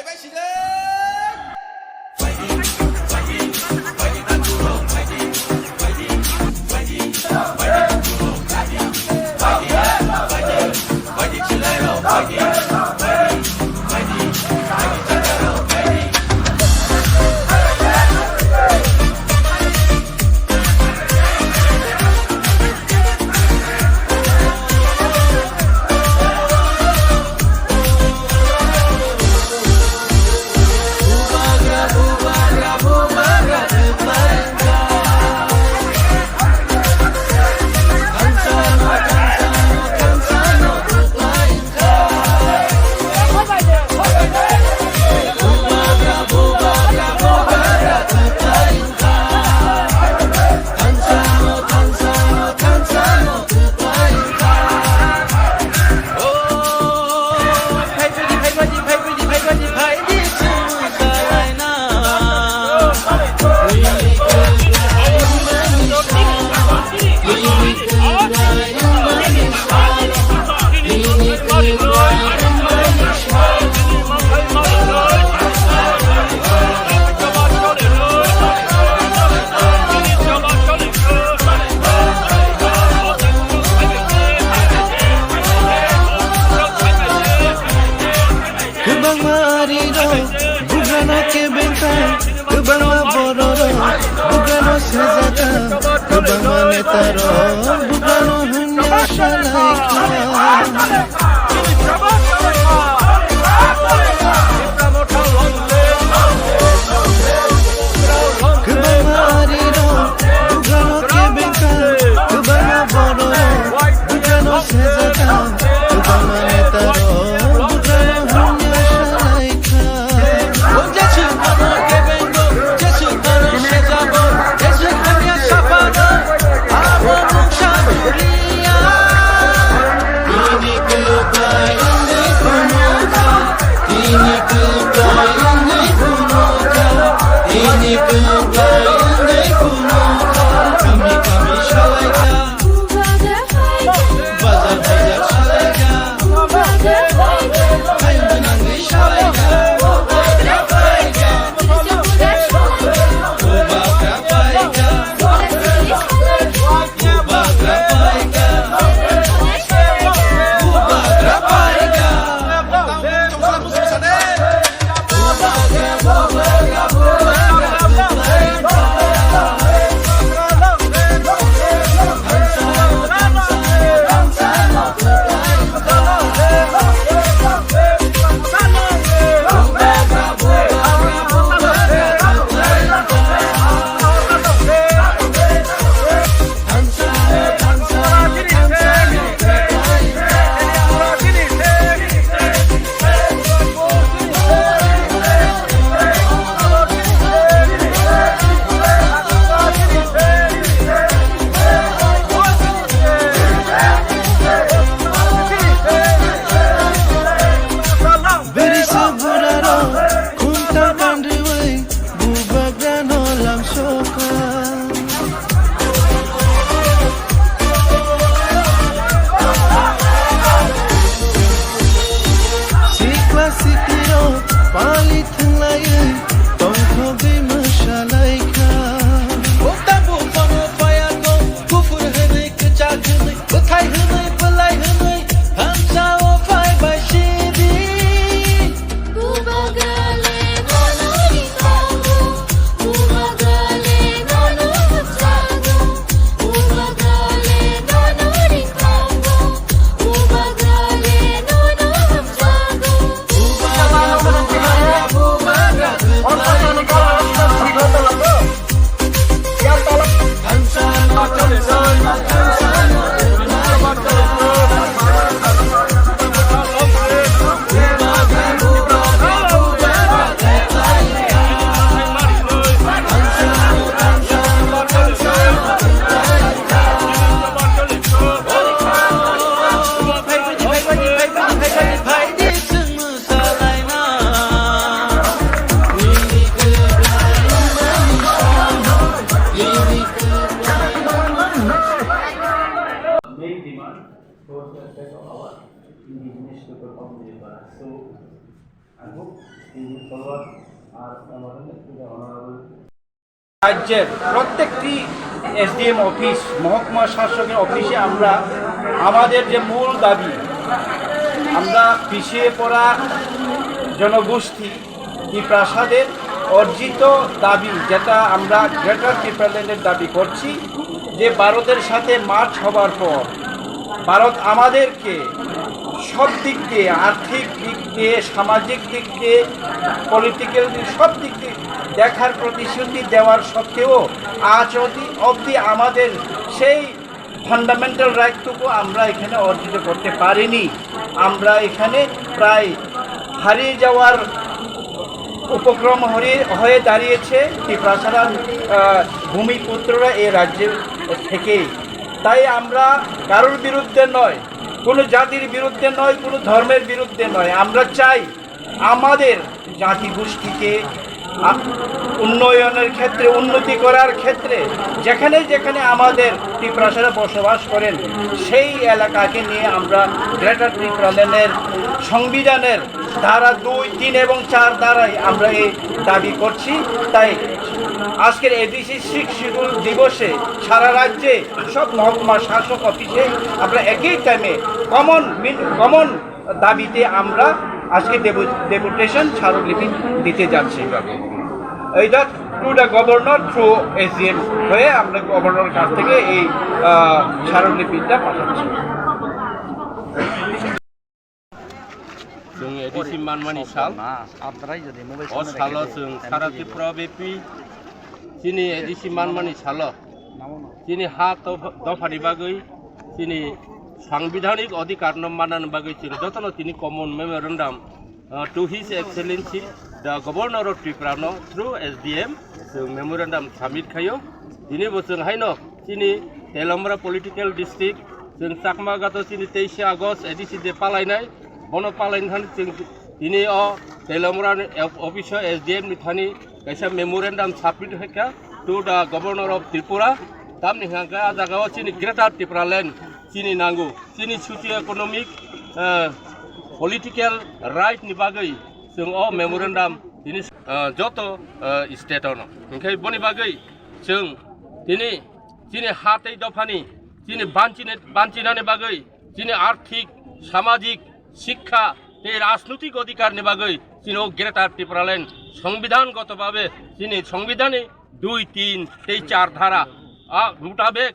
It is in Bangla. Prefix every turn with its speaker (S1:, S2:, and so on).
S1: 快起来！ke
S2: bentang ke bawah bororo bugano sejata ke bawah netaro bugano hanya shalaika ke bawah ariro bugano ke bentang ke bawah bororo bugano sejata ke bawah netaro
S3: For the aspect of our indigenous people of Nepal. So I hope
S1: রাজ্যের প্রত্যেকটি এসডিএম অফিস, মহকুমা শাসকের অফিসে আমরা আমাদের যে মূল দাবি, আমরা পিছিয়ে পড়া জনগোষ্ঠী প্রাসাদের অর্জিত দাবি, যেটা আমরা গ্রেটার ত্রিপুরাল্যান্ডের দাবি করছি, যে ভারতের সাথে মার্চ হবার পর ভারত আমাদেরকে সব দিক দিয়ে, আর্থিক দিক দিয়ে, সামাজিক দিক দিয়ে, পলিটিক্যাল দিক, সব দিক দিয়ে দেখার প্রতিশ্রুতি দেওয়ার সত্ত্বেও আজ অবধি আমাদের সেই ফান্ডামেন্টাল রাইটটুকু আমরা এখানে অর্জিত করতে পারিনি। আমরা এখানে প্রায় হারিয়ে যাওয়ার উপক্রম হয়ে দাঁড়িয়েছে ত্রিপুরাসারা ভূমিপুত্ররা এই রাজ্যের থেকেই। তাই আমরা কারোর বিরুদ্ধে নয়, কোনো জাতির বিরুদ্ধে নয়, কোনো ধর্মের বিরুদ্ধে নয়। আমরা চাই আমাদের জাতিগোষ্ঠীকে উন্নয়নের ক্ষেত্রে, উন্নতি করার ক্ষেত্রে যেখানে যেখানে আমাদের ত্রিপুরাসারা বসবাস করেন সেই এলাকাকে নিয়ে আমরা গ্রেটার ত্রিপুরাল্যান্ডের সংবিধানের ধারা 2, 3 এবং 4 দ্বারাই আমরা এই দাবি করছি। তাই আজকের এডিসি 6 শিডিউল দিবসে সারা রাজ্যে সব মহকুমা শাসক অফিসে আমরা একই টাইমে কমন দাবিতে আমরা আজকে ডেপুটেশন স্মারকলিপি দিতে যাচ্ছি। এইটা to the governor through SDM হয়ে আমরা গভর্নরের কাছ থেকে এই স্মারকলিপিটা পাঠাচ্ছি।
S3: जों एडिसि मानमानि साल साल जों सारा त्रिपुरा बेपि जोंनि एडिसि मानमानि साल जोंनि हा दफानि बागै जोंनि सांविधानिक अधिकार माननायनि बागै जों जतन तिनि कमन memorandum to his excellency the governor of Tripura through SDM जों मेमोरेन्डाम साबमिट खायो दिनै बोसोरहायनो जोंनि तेलम्बरा पलिटिकल डिस्ट्रिक्ट जों चाकमागात जोंनि 23 आगस्ट एडिसि डे पालायनाय बन पालायनानै जों दिनै तेलम्बरा अफिस एसडिएम नि थानि कैसा मेमोरेन्डाम साबमिट होखा to the governor of Tripura तामनि हांगा जागाव जोंनि ग्रेटार त्रिपुरालेण्ड जोंनि नांगौ जोंनि सोसियो इकनमिक पलिटिकल राइट नि बागै जों मेमोरेन्डाम दिनै जत स्टेटआवनो ओंखाय बनि बागै जों दिनै जोंनि हा दै दफानि जोंनि बान्चिनानि बागै जोंनि आर्थिक सामाजिक शिक्षा এই রাজনৈতিক অধিকারनि बागै जों ग्रेटार त्रिपुरालेण्ड संविधानगतভাবে जोंनि संविधाननि 2, 3, 4 ধারা মোতাবেক